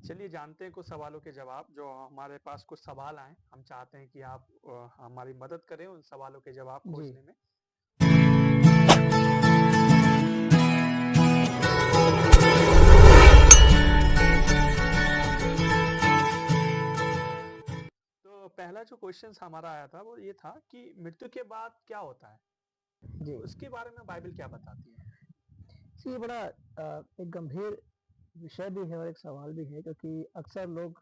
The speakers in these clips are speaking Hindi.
चलिए जानते हैं कुछ सवालों के जवाब जो हमारे पास कुछ सवाल आए हम चाहते हैं कि आप हमारी मदद करें उन सवालों के जवाब जी। खोजने में। तो पहला जो क्वेश्चन हमारा आया था वो ये था कि मृत्यु के बाद क्या होता है, जी। तो इसके बारे में बाइबल क्या बताती है? ये बड़ा एक गंभीर विषय भी है और एक सवाल भी है, क्योंकि अक्सर लोग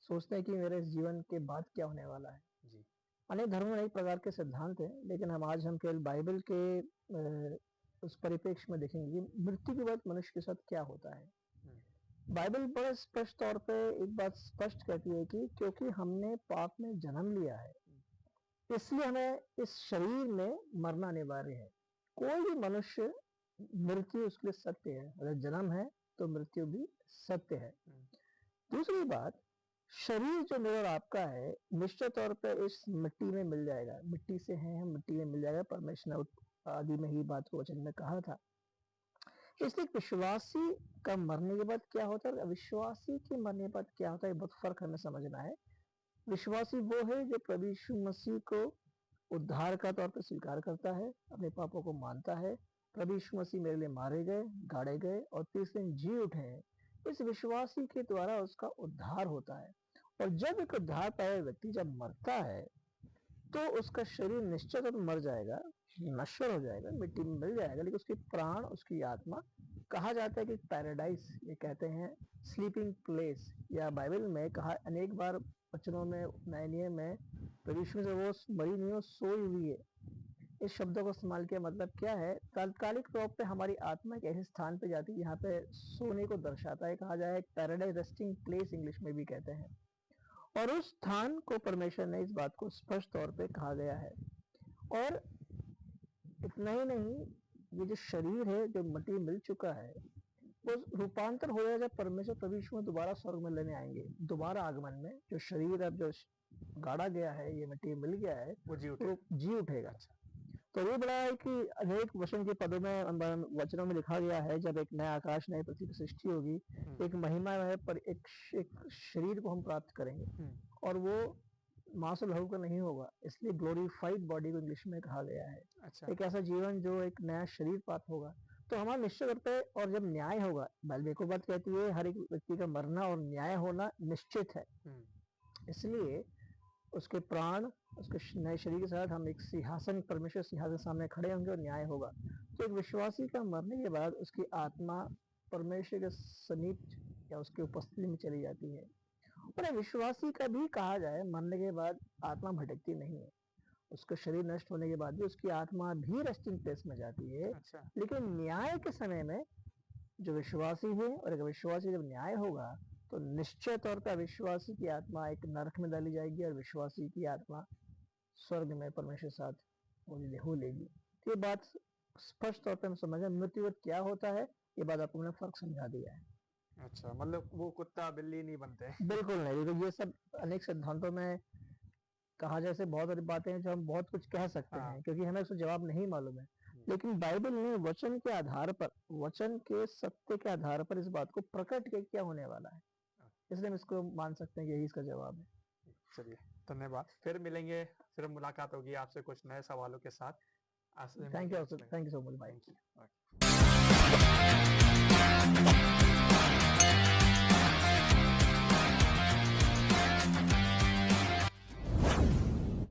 सोचते हैं कि मेरे इस जीवन के बाद क्या होने वाला है। जी। अनेक धर्मों में अनेक प्रकार के सिद्धांत हैं, लेकिन हम केवल बाइबल के उस परिप्रेक्ष्य में देखेंगे कि मृत्यु के बाद मनुष्य के साथ क्या होता है। हम्म। बाइबल बड़े स्पष्ट तौर पे एक बात स्पष्ट कहती है कि क्योंकि हमने पाप में जन्म लिया है, इसलिए हमें इस शरीर में मरना अनिवार्य है। कोई भी मनुष्य, मृत्यु उसके लिए सत्य है। अगर जन्म है तो मृत्यु भी सत्य है। दूसरी बात, शरीर जो मेरा और आपका है निश्चित तौर पर इस मिट्टी में मिल जाएगा। मिट्टी से हैं हम, मिट्टी में मिल जाएगा। परमेश्वर ने आदि में ही बात को वचन में कहा था। इसलिए विश्वासी का मरने के बाद क्या होता है, अविश्वासी के मरने के बाद क्या होता है, बहुत फर्क हमें समझना है। विश्वासी वो है जो प्रभु यीशु मसीह को उद्धार का तौर पर स्वीकार करता है, अपने पापों को मानता है। प्रभु यीशु मसीह मेरे लिए मारे गए, गाड़े गए और तीसरे दिन जी उठे हैं। इस विश्वासी के द्वारा उसका उद्धार होता है। और जब एक उद्धार पाया व्यक्ति जब मरता है तो उसका शरीर निश्चित रूप मर जाएगा, नश्वर हो जाएगा, मिट्टी में मिल जाएगा, लेकिन उसके प्राण, उसकी आत्मा, कहा जाता है कि पैराडाइस, ये कहते हैं स्लीपिंग प्लेस, या बाइबल में कहा अनेक बार वचनों में, नए नियम में, प्रभु यीशु से वो मरी नहीं हो, सोई हुई है। इस शब्दों को इस्तेमाल किया, मतलब क्या है, तात्कालिक तौर पे हमारी आत्मा एक ऐसे स्थान पे जाती है यहाँ पे सोने को दर्शाता है। कहा जाए पैराडाइज रेस्टिंग प्लेस इंग्लिश में भी कहते हैं। और उस स्थान को परमेश्वर ने, इस बात को स्पष्ट तौर पे कहा गया है। और इतना ही नहीं, ये जो शरीर है जो मिट्टी में मिल चुका है वो रूपांतर हो जाएगा जब परमेश्वर प्रभु यीशु में दोबारा स्वर्ग में लेने आएंगे। दोबारा आगमन में जो शरीर अब जो गाड़ा गया है, ये मिट्टी में मिल गया है, वो जी उठे। वो जी उठेगा। अच्छा। तो ये बड़ा है कि अनेक वचन के पदों में, वचनों में लिखा गया है, जब एक नया आकाश, नई पृथ्वी की सृष्टि होगी, एक महिमा है, पर एक शरीर को हम प्राप्त करेंगे और वो मांस और लहू का नहीं होगा, इसलिए ग्लोरीफाइड बॉडी को इंग्लिश में कहा गया है। अच्छा। एक ऐसा जीवन जो एक नया शरीर प्राप्त होगा। तो हमारा निश्चित तौर पे, और जब न्याय होगा, बाइबल को बात कहती है हर एक व्यक्ति का मरना और न्याय होना निश्चित है। इसलिए उसके प्राण, उसके नए शरीर के साथ हम एक सिंहासन, परमेश्वर सिंहासन सामने खड़े होंगे और न्याय होगा। तो एक विश्वासी का मरने के बाद उसकी आत्मा परमेश्वर के समीप या उसकी उपस्थिति में चली जाती है। और विश्वासी का भी कहा जाए मरने के बाद आत्मा भटकती नहीं है। उसका शरीर नष्ट होने के बाद भी उसकी आत्मा भी रेस्टिंग प्लेस में जाती है। अच्छा। लेकिन न्याय के समय में जो विश्वासी है, और एक विश्वासी जब न्याय होगा तो निश्चय तौर पर अविश्वासी की आत्मा एक नरक में डाली जाएगी और विश्वासी की आत्मा स्वर्ग में परमेश्वर साथ हो लेगी। तो ये बात स्पष्ट तौर पर हम समझें मृत्यु क्या होता है, ये बात आपको मैंने फर्क समझा दिया है। अच्छा, मतलब वो कुत्ता बिल्ली नहीं बनते। बिल्कुल नहीं, क्योंकि ये सब अनेक सिद्धांतों में कहा जैसे बहुत सारी बातें हैं जो हम बहुत कुछ कह सकते हैं, क्योंकि हमें उसका जवाब नहीं मालूम है। लेकिन बाइबल ने वचन के आधार पर, वचन के सत्य के आधार पर इस बात को प्रकट किया क्या होने वाला है, इसलिए हम इसको मान सकते हैं कि यही इसका जवाब है। चलिए, धन्यवाद। फिर मिलेंगे, फिर मुलाकात होगी आपसे कुछ नए सवालों के साथ। थैंक यू सो मच भाई। Thank you.